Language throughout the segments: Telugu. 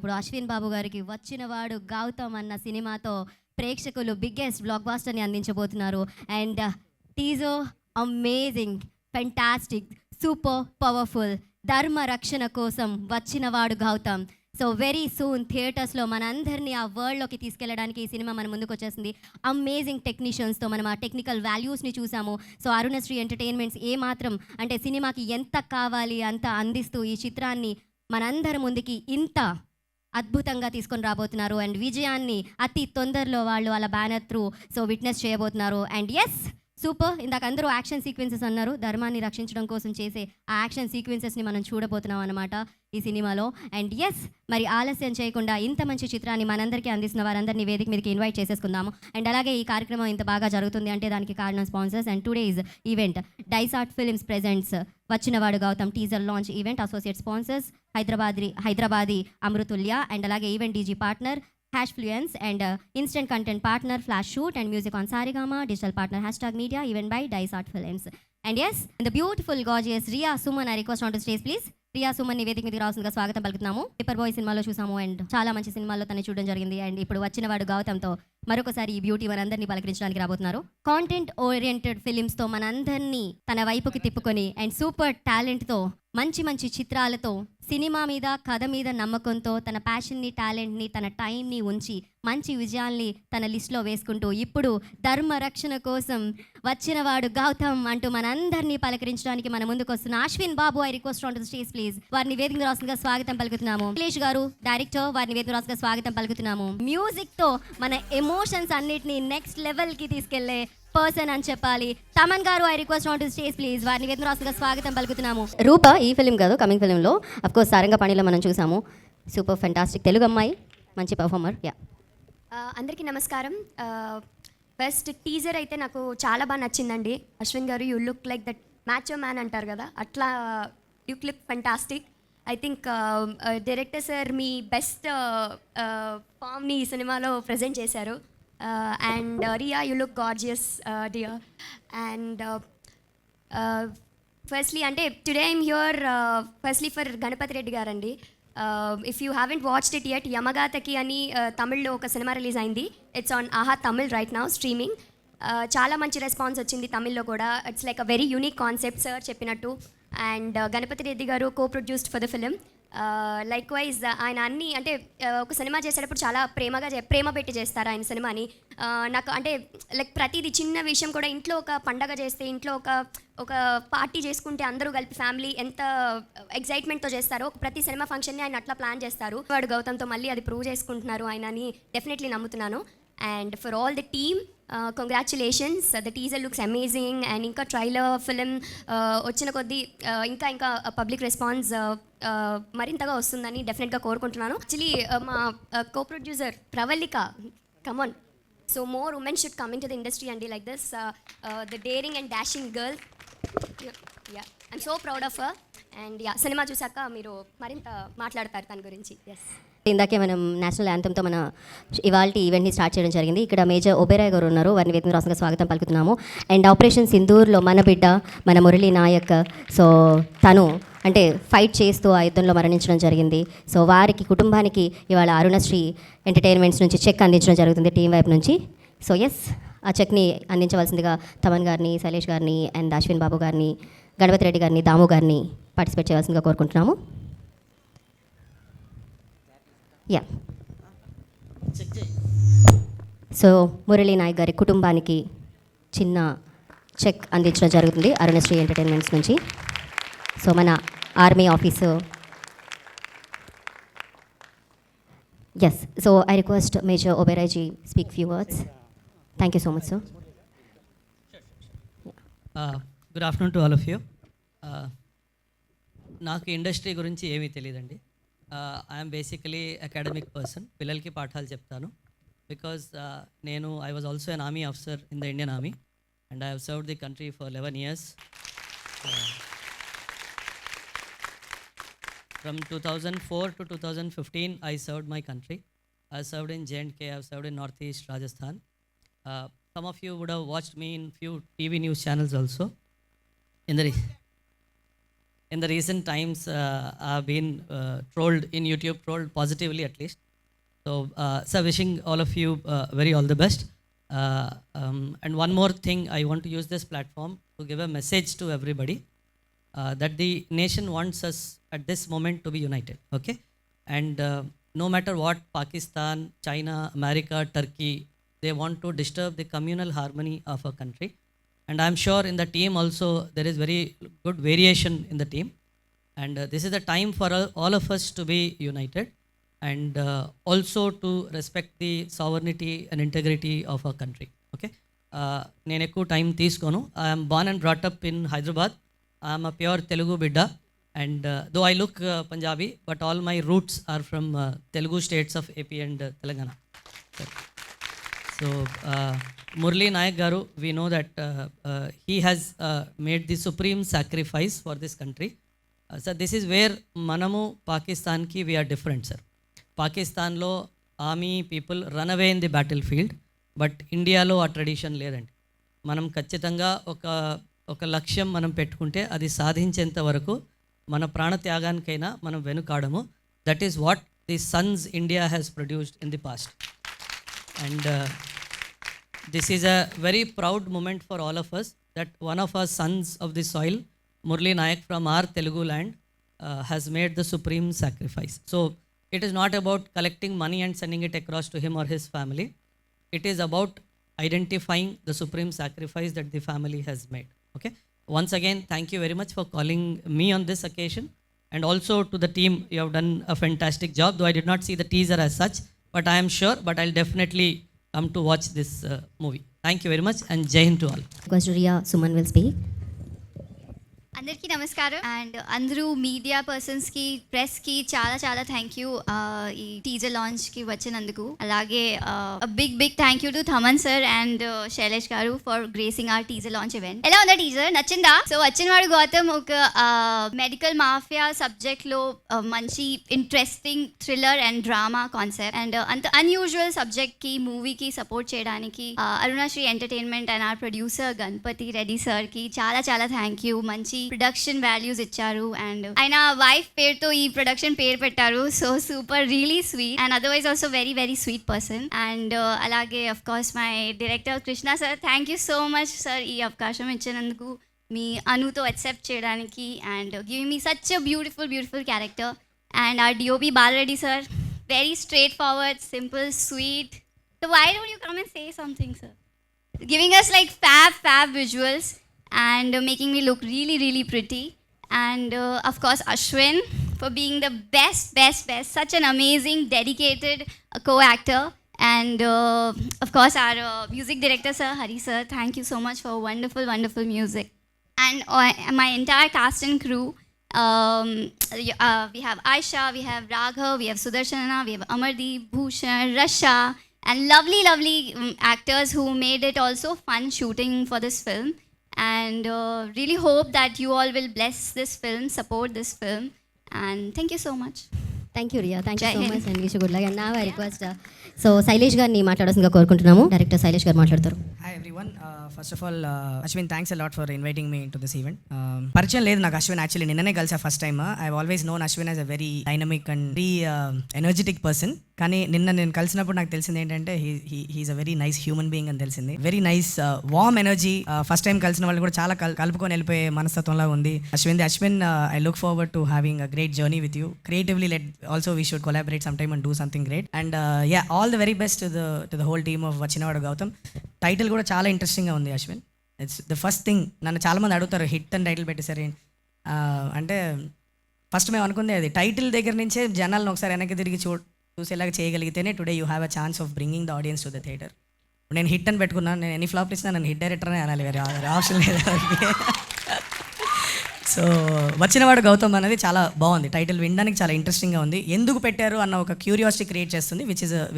ఇప్పుడు అశ్విన్ బాబు గారికి వచ్చినవాడు గౌతమ్ అన్న సినిమాతో ప్రేక్షకులు బిగ్గెస్ట్ బ్లాక్ బాస్టర్ని అందించబోతున్నారు. అండ్ టీజో అమేజింగ్, ఫెంటాస్టిక్, సూపర్ పవర్ఫుల్, ధర్మ రక్షణ కోసం వచ్చినవాడు గౌతమ్. సో వెరీ సూన్ థియేటర్స్లో మనందరినీ ఆ వరల్డ్లోకి తీసుకెళ్ళడానికి ఈ సినిమా మన ముందుకు వచ్చేసింది. అమేజింగ్ టెక్నీషియన్స్తో మనం ఆ టెక్నికల్ వాల్యూస్ని చూసాము. సో అరుణశ్రీ ఎంటర్టైన్మెంట్స్ ఏమాత్రం అంటే సినిమాకి ఎంత కావాలి అంత అందిస్తూ ఈ చిత్రాన్ని మనందరి ముందుకి ఇంత అద్భుతంగా తీసుకొని రాబోతున్నారు. అండ్ విజయాన్ని అతి తొందరలో వాళ్ళు వాళ్ళ బ్యానర్ త్రూ సో విట్నెస్ చేయబోతున్నారు. అండ్ ఎస్ సూపర్, ఇందాక అందరూ యాక్షన్ సీక్వెన్సెస్ అన్నారు. ధర్మాన్ని రక్షించడం కోసం చేసే ఆ యాక్షన్ సీక్వెన్సెస్ని మనం చూడబోతున్నాం అనమాట ఈ సినిమాలో. అండ్ ఎస్ మరి ఆలస్యం చేయకుండా ఇంత మంచి చిత్రాన్ని మనందరికీ అందిస్తున్న వారందరినీ వేదిక మీదకి ఇన్వైట్ చేసేసుకుందాము. అండ్ అలాగే ఈ కార్యక్రమం ఇంత బాగా జరుగుతుంది అంటే దానికి కారణం స్పాన్సర్స్. అండ్ టుడేస్ ఈవెంట్ డైసార్ట్ ఫిల్మ్స్ ప్రెజెంట్స్ వచ్చినవాడు Gautham teaser launch event. Associate sponsors Hyderabadi Amrutulya. And అలాగే event DG partner Hashfluence and instant content partner Flash Shoot and music on Saregama, digital partner #media, even by Dice Art Films. And yes, in the beautiful gorgeous Riya Suman, I request on to stage please. Riya Suman వేదిక మీదకి రావాల్సిందిగా స్వాగతం పలుకుతున్నాము. పేపర్ బాయ్ సినిమాలో చూసాము అండ్ చాలా మంచి సినిమాల్లో తను చూడడం జరిగింది. అండ్ ఇప్పుడు వచ్చినవాడు గౌతమ్తో మరొకసారి ఈ బ్యూటీ మనందరినీ పలకరించడానికి రాబోతున్నారు. కాంటెంట్ ఓరియంటెడ్ ఫిలిమ్స్తో మనందరినీ తన వైపుకి తిప్పుకొని అండ్ సూపర్ టాలెంట్తో మంచి చిత్రాలతో సినిమా మీద కథ మీద నమ్మకంతో తన ప్యాషన్ని టాలెంట్ని తన టైంని ఉంచి మంచి విజయాల్ని తన లిస్ట్లో వేసుకుంటూ ఇప్పుడు ధర్మ రక్షణ కోసం వచ్చినవాడు గౌతమ్ అంటూ మనందరినీ పలకరించడానికి మన ముందుకు వస్తున్న Ashwin Babu, I request on to the stage please. వారిని వేదిక రాష్ట్రంగా స్వాగతం పలుకుతున్నాము. అఖిలేష్ గారు డైరెక్టర్, వారిని వేదిక రాష్ట్రంగా స్వాగతం పలుకుతున్నాము. మ్యూజిక్తో మన ఎమోషన్స్ అన్నిటిని నెక్స్ట్ లెవెల్కి తీసుకెళ్లే పర్సన్ అని చెప్పాలి. తమన్ గారు, I request on to stage please. వారిని వేదిక రాష్ట్రంగా స్వాగతం పలుకుతున్నాము. రూప ఈ ఫిలిం కాదు, కమింగ్ ఫిలింలో అఫ్ కోర్స్ సారంగపాణిలో మనం చూసాము. సూపర్ ఫెంటాస్టిక్ తెలుగు అమ్మాయి, మంచి పర్ఫార్మర్. యా, అందరికీ నమస్కారం. ఫస్ట్ టీజర్ అయితే నాకు చాలా బాగా నచ్చిందండి. Ashwin garu, you look like that macho man అంటారు కదా, అట్లా you look fantastic. I think director sir మీ బెస్ట్ ఫామ్ని ఈ సినిమాలో ప్రజెంట్ చేశారు. And Riya, you look gorgeous, dear. And firstly, ante today I'm here firstly for Ganapati Reddy garandi. If you haven't watched it yet, Yamagataki ani Tamil lo oka cinema release ayindi. It's on Aha Tamil right now streaming. చాలా మంచి రెస్పాన్స్ వచ్చింది తమిళ్లో కూడా. It's like a very unique concept sir చెప్పినట్టు. And Ganapathi Reddy garu co produced for the film. Likewise ఆయన అన్ని అంటే ఒక సినిమా చేసేటప్పుడు చాలా ప్రేమ పెట్టి చేస్తారు ఆయన సినిమాని. నాకు అంటే లైక్ ప్రతిదీ చిన్న విషయం కూడా, ఇంట్లో ఒక పండగ చేస్తే, ఇంట్లో ఒక పార్టీ చేసుకుంటే అందరూ కలిపి ఫ్యామిలీ ఎంత ఎగ్జైట్మెంట్తో చేస్తారో ప్రతి సినిమా ఫంక్షన్ని ఆయన అట్లా ప్లాన్ చేస్తారు. వాడు గౌతమ్తో మళ్ళీ అది ప్రూవ్ చేసుకుంటున్నారు ఆయన అని డెఫినెట్లీ నమ్ముతున్నాను. And for all the team, congratulations. The teaser looks amazing. And ఇంకా ట్రైలర్ ఫిలిం వచ్చిన కొద్దీ ఇంకా పబ్లిక్ రెస్పాన్స్ మరింతగా వస్తుందని డెఫినెట్గా కోరుకుంటున్నాను. యాక్చువల్లీ మా co producer Pravallika, come on, so more women should coming to the industry అండి like this. The daring and dashing girl. Yeah, I'm so proud of her. And yeah, సినిమా చూసాక మీరు మరింత మాట్లాడతారు తన గురించి. ఎస్, ఇందాకే మనం నేషనల్ యాంథమ్తో మన ఇవాళ ఈవెంట్ని స్టార్ట్ చేయడం జరిగింది. ఇక్కడ మేజర్ ఒబెరాయ్ గారు ఉన్నారు, వారిని వేదిక రాష్ట్రంగా స్వాగతం పలుకుతున్నాము. అండ్ ఆపరేషన్ సింధూర్లో మన బిడ్డ మన మురళీ నాయక్, సో తను అంటే ఫైట్ చేస్తూ ఆ యుద్ధంలో మరణించడం జరిగింది. సో వారికి కుటుంబానికి ఇవాళ అరుణశ్రీ ఎంటర్టైన్మెంట్స్ నుంచి చెక్ అందించడం జరుగుతుంది టీం వైపు నుంచి. సో ఎస్, ఆ చెక్ని అందించవలసిందిగా తమన్ గారిని, శైలేష్ గారిని, అండ్ అశ్విన్ బాబు గారిని, గణపతి రెడ్డి గారిని, దాము గారిని పార్టిసిపేట్ చేయవలసిందిగా కోరుకుంటున్నాము. యా, సో మురళీ నాయక్ గారి కుటుంబానికి చిన్న చెక్ అందించడం జరుగుతుంది అరుణశ్రీ ఎంటర్టైన్మెంట్స్ నుంచి. సో మన army officer, yes, so I request major Oberoi ji speak few words. Thank you so much sir. Good afternoon to all of you. నాకు ఇండస్ట్రీ గురించి ఏమీ తెలియదండి. I'm basically academic person. పిల్లలకి పాఠాలు చెప్తాను. Because I was also an army officer in the Indian Army and I have served the country for 11 years. From 2004 to 2015 I served my country. I served in J&K, I have served in Northeast Rajasthan. Some of you would have watched me in few TV news channels also. in the recent times I've been trolled in YouTube, trolled positively at least. So, sir, wishing all of you very all the best. And one more thing, I want to use this platform to give a message to everybody that the nation wants us at this moment to be united, okay? And no matter what, Pakistan, China, America, Turkey, they want to disturb the communal harmony of a country. And I'm sure in the team also there is very good variation in the team. And this is the time for all of us to be united and also to respect the sovereignty and integrity of our country, okay? నేను ఎక్కువ టైం తీసుకోను. I'm born and brought up in Hyderabad. I'm a pure Telugu bidda. And though I look Punjabi, but all my roots are from Telugu states of AP and Telangana. So Murli Nayak garu, we know that he has made the supreme sacrifice for this country. So this is where manamu Pakistan ki we are different, sir. Pakistan lo army people run away in the battlefield, but India lo ఆ ట్రెడిషన్ లేదండి. మనం ఖచ్చితంగా ఒక లక్ష్యం మనం పెట్టుకుంటే అది సాధించేంత వరకు మన ప్రాణత్యాగానికైనా మనం వెనుకాడము. That is what the sons India has produced in the past. And this is a very proud moment for all of us that one of our sons of the soil, Murli Nayak from our Telugu land, has made the supreme sacrifice. So it is not about collecting money and sending it across to him or his family. It is about identifying the supreme sacrifice that the family has made. Okay. Once again, thank you very much for calling me on this occasion, and also to the team. You have done a fantastic job. Though I did not see the teaser as such, but I am sure. But I'll definitely come to watch this movie. Thank you very much, and Jai Hind to all. Request Riya Suman will speak. అందరికీ నమస్కారం. అండ్ అందరూ మీడియా పర్సన్స్కి, ప్రెస్కి చాలా చాలా థ్యాంక్ యూ ఈ టీజర్ లాంచ్కి వచ్చినందుకు. అలాగే big thank you to Thaman sir and Shailesh garu for gracing our teaser launch event. ఎలా ఉందా టీజర్? నచ్చిందా? సో వచ్చినవాడు గౌతమ్ ఒక మెడికల్ మాఫియా సబ్జెక్ట్లో మంచి interesting thriller and drama concept and అంత అన్యూజువల్ సబ్జెక్ట్కి మూవీకి సపోర్ట్ చేయడానికి Arunasri entertainment and our producer Ganapathi Reddy సార్కి చాలా చాలా థ్యాంక్ యూ. మంచి ప్రొడక్షన్ వాల్యూస్ ఇచ్చారు అండ్ ఆయన వైఫ్ పేరుతో ఈ ప్రొడక్షన్ పేరు పెట్టారు. So super, really sweet and otherwise also very very sweet person. And అలాగే of course my director Krishna sir, thank you so much sir ఈ అవకాశం ఇచ్చినందుకు, మీ అనుతో యాక్సెప్ట్ చేయడానికి and giving me such a beautiful character. And our DOP Balareddy sir, very straightforward, simple, sweet. So why don't you come and say something, sir? Giving us like fab visuals and making me look really pretty. And of course Ashwin for being the best, such an amazing, dedicated co-actor. And of course our music director sir, Hari sir, thank you so much for wonderful music. And my entire cast and crew. We have Aisha, we have Raghav, we have Sudarshana, we have Amardeep, Bhushan, Rasha, and lovely actors who made it also fun shooting for this film. And really hope that you all will bless this film, support this film, and thank you so much. Thank you Riya, thank you Jai so Hind. Much and wish good luck. And నా రిక్వెస్ట్ సో శైలేష్ గారిని మాట్లాడాల్సిందిగా కోరుకుంటున్నాము. డైరెక్టర్ శైలేష్ గారు మాట్లాడతారు. Hi everyone. First of all Ashwin, thanks a lot for inviting me to this event. పరిచయం లేదు నాకు అశ్విన్, యాక్చువల్లీ నిన్ననే కలిసా first time. I always known Ashwin as a very dynamic and very energetic person. కానీ నిన్న నేను కలిసినప్పుడు నాకు తెలిసింది ఏంటంటే he is a very nice human being అని తెలిసింది. Very nice warm energy. First time కలిసిన వాళ్ళు కూడా చాలా కలుపుకొని వెళ్ళిపోయే మనస్తత్వంలా ఉంది Ashwin. I look forward to having a great journey with you. Creatively also we should collaborate sometime and do something great. And yeah, all the very best to the whole team of Vachinavadu Gautam. Title కూడా చాలా ఇంట్రెస్టింగ్ గా ఉంది Ashwin. It's the first thing. నన్ను చాలా మంది అడుగుతారు హిట్ అని టైటిల్ పెట్టేసరి అంటే ఫస్ట్ మేము అనుకుంది అది టైటిల్ దగ్గర నుంచే జనాలను ఒకసారి వెనక్కి తిరిగి చూసేలాగా చేయగలిగితేనే today you have a chance of bringing the audience to the theatre. నేను హిట్ అని పెట్టుకున్నాను, నేను ఎన్ని ఫ్లాప్ ఇచ్చినా నన్ను హిట్ డైరెక్టర్ అని అనాలి, వేరే ఆప్షన్ లేదు. సో వచ్చినవాడు గౌతమ్ అనేది చాలా బాగుంది. టైటిల్ వినడానికి చాలా ఇంట్రెస్టింగ్గా ఉంది. ఎందుకు పెట్టారు అన్న ఒక క్యూరియాసిటీ క్రియేట్ చేస్తుంది,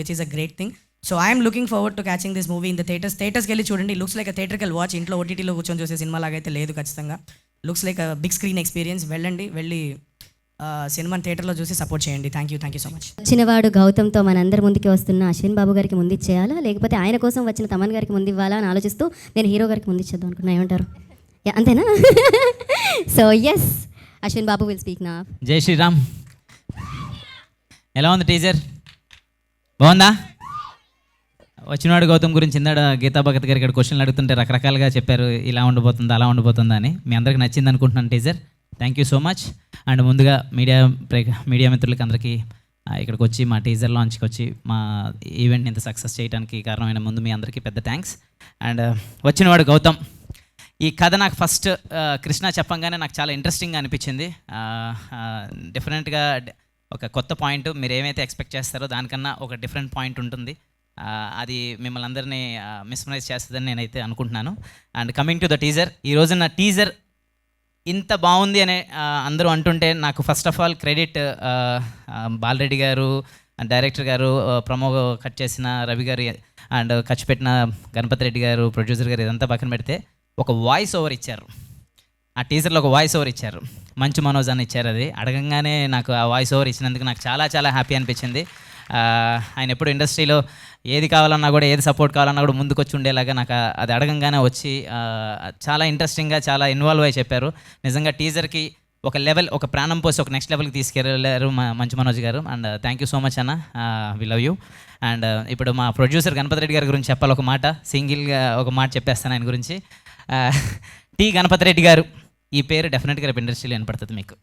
which is a great thing. So I'm looking forward to catching this movie in the థియేటర్స్కి వెళ్ళి చూడండి. Looks like a theatrical watch. ఇంట్లో ఓటీటీలో కూర్చొని చూసే సినిమా లాగా అయితే లేదు ఖచ్చితంగా. Looks like a big screen experience. వెళ్ళి సినిమాని థియేటర్లో చూసి సపోర్ట్ చేయండి. Thank you so much. వచ్చినవాడు గౌతమ్తో మనందరి ముందుకి వస్తున్న అశ్విన్ బాబు గారికి ముందు ఇచ్చేయాలా, లేకపోతే ఆయన కోసం వచ్చిన తమన్ గారికి ముందు ఇవ్వాలా అని ఆలోచిస్తూ నేను హీరో గారికి ముందు ఇచ్చేద్దాం అనుకున్నా. ఏమంటారు? అంతేనా? So yes, Ashwin Babu will speak now. జై శ్రీరామ్. ఎలా ఉంది టీజర్? బాగుందా? వచ్చినవాడు గౌతమ్ గురించి ఇందాడ గీతా భగత్ గారు ఇక్కడ క్వశ్చన్లు అడుగుతుంటే రకరకాలుగా చెప్పారు, ఇలా ఉండిపోతుంది అలా ఉండిపోతుందా అని. మీ అందరికి నచ్చింది అనుకుంటున్నాను teaser. Thank you so much. And ముందుగా మీడియా మిత్రులకి అందరికీ ఇక్కడికి వచ్చి మా టీజర్ లాంచ్కి వచ్చి మా ఈవెంట్ని ఇంత సక్సెస్ చేయడానికి కారణమైన ముందు మీ అందరికీ పెద్ద థ్యాంక్స్. అండ్ వచ్చినవాడు గౌతమ్, ఈ కథ నాకు ఫస్ట్ కృష్ణ చెప్పంగానే నాకు చాలా ఇంట్రెస్టింగ్గా అనిపించింది. డిఫరెంట్గా ఒక కొత్త పాయింట్, మీరు ఏమైతే ఎక్స్పెక్ట్ చేస్తారో దానికన్నా ఒక డిఫరెంట్ పాయింట్ ఉంటుంది. అది మిమ్మల్ని అందరినీ మిస్మరైజ్ చేస్తుందని నేనైతే అనుకుంటున్నాను. And coming to the teaser, ఈ రోజున టీజర్ ఇంత బాగుంది అని అందరూ అంటుంటే నాకు first of all credit Bala Reddy గారు, డైరెక్టర్ గారు, ప్రమో కట్ చేసిన రవి గారు అండ్ ఖర్చు పెట్టిన గణపతి రెడ్డి గారు, ప్రొడ్యూసర్ గారు, ఇదంతా పక్కన పెడితే ఒక వాయిస్ ఓవర్ ఇచ్చారు. ఆ టీజర్లో ఒక వాయిస్ ఓవర్ ఇచ్చారు, మంచు మనోజ్ అని ఇచ్చారు. అది అడగంగానే నాకు ఆ వాయిస్ ఓవర్ ఇచ్చినందుకు నాకు చాలా చాలా హ్యాపీ అనిపించింది. ఆయన ఎప్పుడు ఇండస్ట్రీలో ఏది కావాలన్నా కూడా, ఏది సపోర్ట్ కావాలన్నా కూడా ముందుకు వచ్చి ఉండేలాగా నాకు అది అడగంగానే వచ్చి చాలా ఇంట్రెస్టింగ్గా చాలా ఇన్వాల్వ్ అయ్యి చెప్పారు. నిజంగా టీజర్కి ఒక లెవెల్, ఒక ప్రాణం పోసి ఒక నెక్స్ట్ లెవెల్కి తీసుకెళ్ళారు మంచు మనోజ్ గారు. And thank you so much అన్న, వి లవ్ యూ. అండ్ ఇప్పుడు మా ప్రొడ్యూసర్ గణపతి రెడ్డి గారి గురించి చెప్పాలి. ఒక మాట సింగిల్గా ఒక మాట చెప్పేస్తాను ఆయన గురించి. టి గణపతి రెడ్డి గారు, ఈ పేరు డెఫినెట్గా రేపు ఇండస్ట్రీలో వినపడుతుంది మీకు,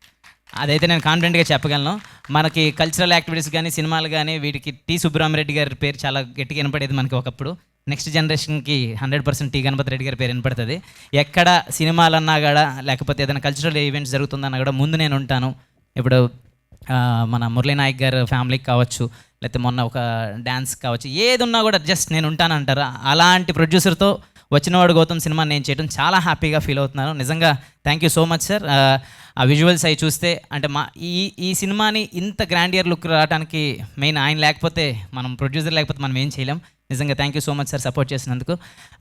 అదైతే నేను కాన్ఫిడెంట్గా చెప్పగలను. మనకి కల్చరల్ యాక్టివిటీస్ కానీ, సినిమాలు కానీ, వీటికి టి సుబ్రహ్మరెడ్డి గారి పేరు చాలా గట్టిగా వినపడేది మనకి ఒకప్పుడు. నెక్స్ట్ జనరేషన్కి 100% టి గణపతి రెడ్డి గారి పేరు వినపడుతుంది. ఎక్కడ సినిమాలన్నా కూడా, లేకపోతే ఏదైనా కల్చరల్ ఈవెంట్స్ జరుగుతుందన్నా కూడా ముందు నేను ఉంటాను. ఇప్పుడు మన మురళీ నాయక్ గారు ఫ్యామిలీకి కావచ్చు, లేకపోతే మొన్న ఒక డ్యాన్స్ కావచ్చు, ఏది ఉన్నా కూడా జస్ట్ నేను ఉంటాను అంటారు. అలాంటి ప్రొడ్యూసర్తో వచ్చినవాడు గౌతమ్ సినిమా నేను చేయడం చాలా హ్యాపీగా ఫీల్ అవుతున్నాను. నిజంగా thank you so much sir. ఆ విజువల్స్ అవి చూస్తే అంటే మా ఈ సినిమాని ఇంత గ్రాండియర్ లుక్ రావడానికి మెయిన్ ఆయన లేకపోతే, మనం ప్రొడ్యూసర్ లేకపోతే మనం ఏం చేయలేం. నిజంగా thank you so much sir support చేసినందుకు.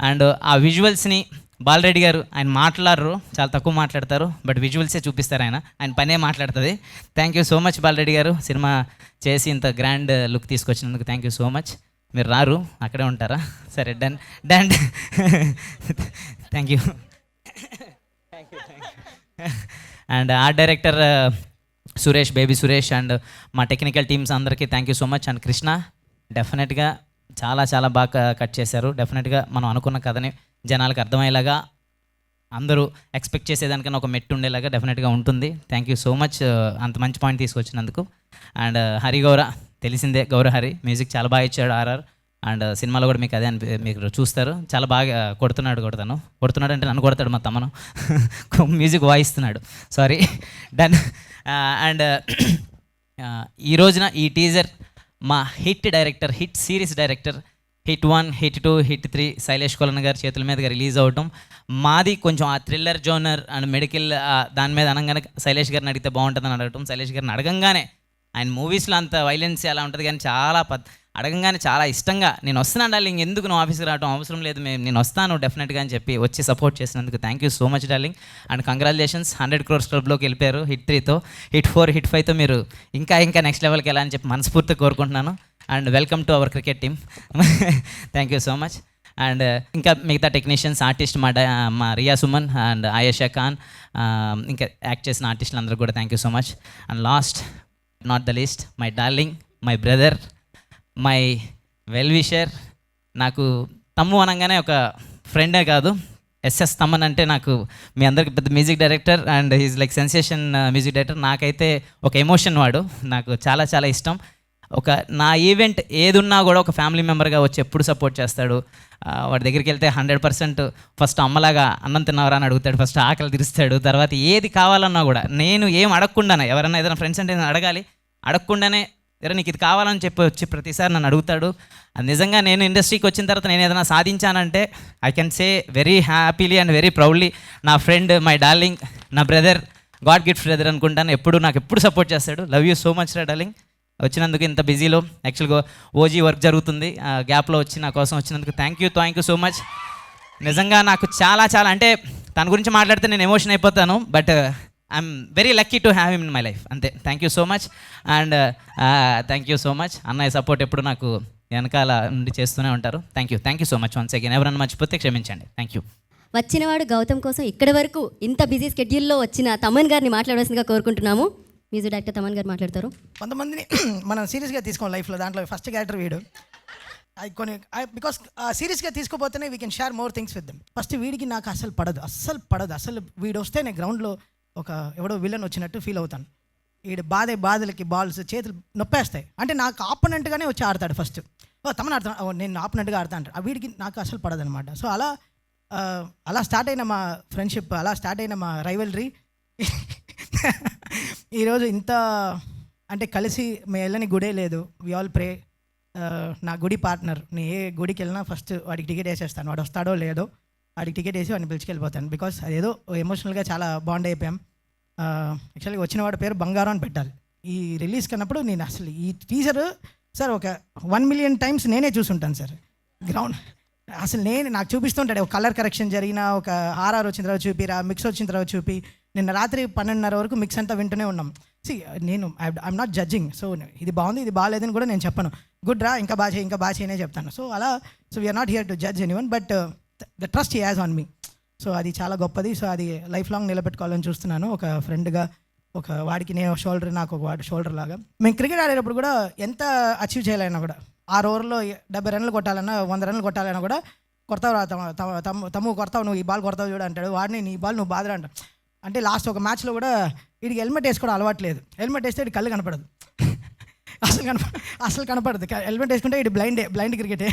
అండ్ ఆ విజువల్స్ని బాలరెడ్డి గారు, ఆయన మాట్లాడరు, చాలా తక్కువ మాట్లాడతారు, బట్ విజువల్సే చూపిస్తారు. ఆయన పనే మాట్లాడుతుంది. Thank you so much Balareddy garu, సినిమా చేసి ఇంత గ్రాండ్ లుక్ తీసుకొచ్చినందుకు థ్యాంక్ యూ సో మచ్. మీరు రారు, అక్కడే ఉంటారా? సరే, done done. Thank you. And art director Suresh, baby Suresh, and మా టెక్నికల్ టీమ్స్ అందరికీ thank you so much. And Krishna డెఫినెట్గా చాలా చాలా బాగా కట్ చేశారు. డెఫినెట్గా మనం అనుకున్న కథని జనాలకు అర్థమయ్యేలాగా, అందరూ ఎక్స్పెక్ట్ చేసేదానికన్నా ఒక మెట్టు ఉండేలాగా డెఫినెట్గా ఉంటుంది. థ్యాంక్ యూ సో మచ్ అంత మంచి పాయింట్ తీసుకొచ్చినందుకు. అండ్ హరి గౌర, తెలిసిందే గౌరహరి, మ్యూజిక్ చాలా బాగా ఇచ్చాడు ఆర్ఆర్. అండ్ సినిమాలో కూడా మీకు అదే మీరు చూస్తారు, చాలా బాగా కొడుతున్నాడు అంటే నన్ను కొడతాడు మా తమ్మను. మ్యూజిక్ వాయిస్తున్నాడు, సారీ, డన్. అండ్ ఈ రోజున ఈ టీజర్ మా hit director, hit series director, hit 1, hit 2, hit 3 Shailesh Kolanu గారి చేతుల మీదుగా రిలీజ్ అవ్వటం, మాది కొంచెం ఆ థ్రిల్లర్ జోనర్ అండ్ మెడికల్ దాని మీద అనగానే శైలేష్ గారిని అడిగితే బాగుంటుందని అడగటం, శైలేష్ గారిని అడగంగానే, ఆయన మూవీస్లో అంత వైలెన్స్ ఎలా ఉంటుంది కానీ చాలా అడగంగానే చాలా ఇష్టంగా నేను వస్తున్నాను డార్లింగ్, ఎందుకు నువ్వు ఆఫీస్కి రావడం అవసరం లేదు, నేను వస్తాను డెఫినెట్గా అని చెప్పి వచ్చి సపోర్ట్ చేసినందుకు thank you so much darling. And congratulations, 100 crores క్లబ్లోకి వెళ్ళిపోయారు. హిట్ 3తో, హిట్ 4, హిట్ 5తో మీరు ఇంకా నెక్స్ట్ లెవెల్కి వెళ్ళాలని చెప్పి మనస్ఫూర్తిగా కోరుకుంటున్నాను. And welcome to our cricket team. Thank you so much. And ఇంకా మిగతా టెక్నీషియన్స్, ఆర్టిస్ట్ మా రియా సుమన్ అండ్ ఆయేషా ఖాన్, ఇంకా యాక్ట్ చేసిన ఆర్టిస్టులు అందరూ కూడా thank you so much. And last not the least, my darling, my brother, my well wisher, నాకు తమ్ము అనగానే ఒక ఫ్రెండే కాదు, ఎస్ఎస్ తమ్మన్ అంటే నాకు మీ అందరికి పెద్ద music director and he's like sensation music director. నాకైతే ఒక ఎమోషన్, వాడు నాకు చాలా చాలా ఇష్టం. ఒక నా ఈవెంట్ ఏదున్నా కూడా ఒక ఫ్యామిలీ మెంబర్గా వచ్చి ఎప్పుడు సపోర్ట్ చేస్తాడు. వాడి దగ్గరికి వెళ్తే 100% ఫస్ట్ అమ్మలాగా అన్నం తిన్నావరా అని అడుగుతాడు, ఫస్ట్ ఆకలి తీరుస్తాడు, తర్వాత ఏది కావాలన్నా కూడా నేను ఏం అడగకుండానే, ఎవరైనా ఏదైనా ఫ్రెండ్స్ అంటే నేను అడగాలి, అడగకుండానే ఎరా నీకు ఇది కావాలని చెప్పి వచ్చి ప్రతిసారి నన్ను అడుగుతాడు. అది నిజంగా నేను ఇండస్ట్రీకి వచ్చిన తర్వాత నేను ఏదైనా సాధించానంటే I can say very happily and very proudly, నా ఫ్రెండ్, మై డార్లింగ్, నా బ్రదర్, గాడ్ గిఫ్ట్ బ్రదర్ అనుకుంటాను. నాకు ఎప్పుడు సపోర్ట్ చేస్తాడు. లవ్ యూ సో మచ్ రా డార్లింగ్. వచ్చినందుకు ఇంత బిజీలో, యాక్చువల్గా ఓజీ వర్క్ జరుగుతుంది, గ్యాప్లో వచ్చి నా కోసం వచ్చినందుకు థ్యాంక్ యూ సో మచ్. నిజంగా నాకు చాలా చాలా అంటే తన గురించి మాట్లాడితే నేను ఎమోషన్ అయిపోతాను, but I'm very lucky to have him in my life, అంతే. Thank you so much. And thank you so much అన్నయ్య సపోర్ట్ ఎప్పుడు నాకు వెనకాల నుండి చేస్తూనే ఉంటారు. Thank you so much once again. ఎవరన్నా మర్చిపోతే క్షమించండి. Thank you. వచ్చినవాడు గౌతమ్ కోసం ఇక్కడి వరకు ఇంత బిజీ స్కెడ్యూల్లో వచ్చిన తమన్ గారిని మాట్లాడవలసిందిగా కోరుకుంటున్నాము. మ్యూజిక్ డైరెక్టర్ తమన్ గారు మాట్లాడతారు. కొంతమందిని మనం సీరియస్గా తీసుకోం లైఫ్లో, దాంట్లో ఫస్ట్ క్యారెక్టర్ వీడు. అది కొన్ని బికాస్ సీరియస్గా తీసుకోపోతేనే we can share more things with them. First వీడికి నాకు అసలు పడదు. అసలు వీడు వస్తే నేను గ్రౌండ్లో ఒక ఎవడో విలన్ వచ్చినట్టు ఫీల్ అవుతాను. వీడు బాధలకి బాల్స్ చేతులు నొప్పేస్తాయి. అంటే నాకు ఆపోనెంట్గానే వచ్చి ఆడతాడు ఫస్ట్. తమను ఆడతాను, నేను ఆపోనెంట్గా ఆడతా అంటాడు. ఆ వీడికి నాకు అసలు పడదనమాట. సో అలా స్టార్ట్ అయిన మా ఫ్రెండ్షిప్, అలా స్టార్ట్ అయిన మా రైవల్రీ ఈరోజు ఇంత అంటే కలిసి మేము వెళ్ళని గుడే లేదు. We all pray. నా గుడి పార్ట్నర్, నేను ఏ గుడికి వెళ్ళినా ఫస్ట్ వాడికి టికెట్ వేసేస్తాను. వాడు వస్తాడో లేదో వాడికి టికెట్ వేసి వాడిని పిలుచుకెళ్ళిపోతాను. బికాస్ అదేదో ఎమోషనల్గా చాలా బాండ్ అయిపోయాం. యాక్చువల్గా వచ్చిన వాడి పేరు బంగారం అని పెట్టాలి. ఈ రిలీజ్ కన్నప్పుడు నేను అసలు ఈ టీజర్ సార్ ఒక 1 million times నేనే చూసుంటాను సార్ గ్రౌండ్. అసలు నాకు చూపిస్తుంటాడు. ఒక కలర్ కరెక్షన్ జరిగిన, ఒక ఆర్ఆర్ వచ్చిన తర్వాత చూపిరా, మిక్స్ వచ్చిన తర్వాత చూపి, నిన్న రాత్రి 12:30 వరకు మిక్స్ అంతా వింటూనే ఉన్నాం. నేను ఐఎమ్ నాట్ జడ్జింగ్. సో ఇది బాగుంది, ఇది బాగాలేదని కూడా నేను చెప్పను. గుడ్ రా, ఇంకా బాగా చేయనే చెప్తాను. So we are not here to judge anyone, but the trust he has on me. So అది చాలా గొప్పది. సో అది లైఫ్ లాంగ్ నిలబెట్టుకోవాలని చూస్తున్నాను. ఒక ఫ్రెండ్గా, ఒక వాడికి నేను షోల్డర్, నాకు ఒక వాడి షోల్డర్ లాగా. మేము క్రికెట్ ఆడేటప్పుడు కూడా ఎంత అచీవ్ చేయాలన్నా కూడా, 6 ఓవర్లో 70 రన్లు కొట్టాలన్నా, 100 రన్లు కొట్టాలన్నా కూడా, కొడతావు తమ్ము కొడతావు, నువ్వు ఈ బాల్ కొడతావు చూడ అంటాడు. వాడిని నీ బాల్ నువ్వు బాధరా అంటాడు. అంటే లాస్ట్ ఒక మ్యాచ్లో కూడా వీడికి హెల్మెట్ వేసుకోవడం అలవాట్లేదు. హెల్మెట్ వేస్తే వీడి కళ్ళు కనపడదు, అసలు కనపడదు. హెల్మెట్ వేసుకుంటే వీడి బ్లైండ్ క్రికెటే.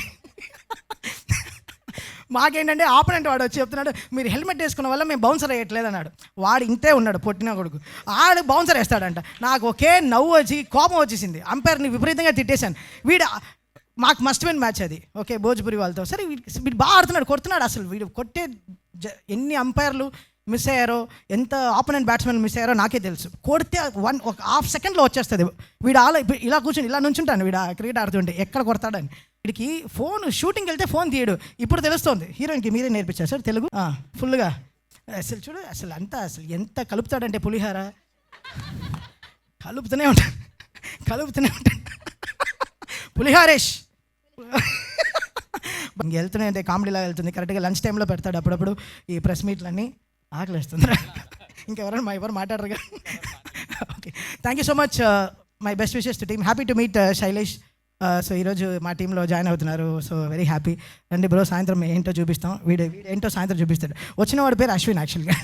మాకేంటంటే ఆపోనెంట్ వాడు వచ్చి చెప్తున్నాడు, మీరు హెల్మెట్ వేసుకున్న వల్ల మేము బౌన్సర్ వేయట్లేదు అన్నాడు. వాడు ఇంతే ఉన్నాడు, పొట్టిన కొడుకు. ఆడు బౌన్సర్ వేస్తాడంట. నాకు ఒకే నవ్వు వచ్చి కోపం వచ్చేసింది. అంపైర్ని విపరీతంగా తిట్టేశాను. మాకు మస్ట్ విన్ మ్యాచ్ అది, ఓకే, భోజ్పురి వాళ్ళతో. సరే వీడు బాగా ఆడుతున్నాడు, కొడుతున్నాడు. అసలు వీడు కొట్టే ఎన్ని అంపైర్లు మిస్ అయ్యారో, ఎంత ఆపోనెంట్ బ్యాట్స్మెన్ మిస్ అయ్యారో నాకే తెలుసు. కొడితే ఒక హాఫ్ సెకండ్లో వచ్చేస్తుంది. వీడు ఇలా కూర్చొని ఇలా నుంచుంటాను, వీడు క్రికెట్ ఆడుతుంటే ఎక్కడ కొడతాడని. వీడికి ఫోన్ షూటింగ్కి వెళ్తే ఫోన్ తీయడు. ఇప్పుడు తెలుస్తుంది. హీరోయిన్కి మీరే నేర్పించారు సార్ తెలుగు ఫుల్గా. అసలు చూడు, అసలు ఎంత కలుపుతాడంటే పులిహార కలుపుతూనే ఉంటాడు. పులిహారేష్ వెళ్తున్నాయి అంటే కామెడీలా వెళ్తుంది. కరెక్ట్గా లంచ్ టైంలో పెడతాడు అప్పుడప్పుడు ఈ ప్రెస్ మీట్లన్నీ. ఆకలిస్తుంది. ఎవరు మాట్లాడరుగా. Okay, thank you so much. My best wishes to team. Happy to meet Shailesh. So ఈరోజు మా టీంలో జాయిన్ అవుతున్నారు. So very happy. రండి బ్రో, సాయంత్రం ఏంటో చూపిస్తాం. వీడు ఏంటో సాయంత్రం చూపిస్తాడు. వచ్చిన వాడి పేరు అశ్విన్ యాక్చువల్గా.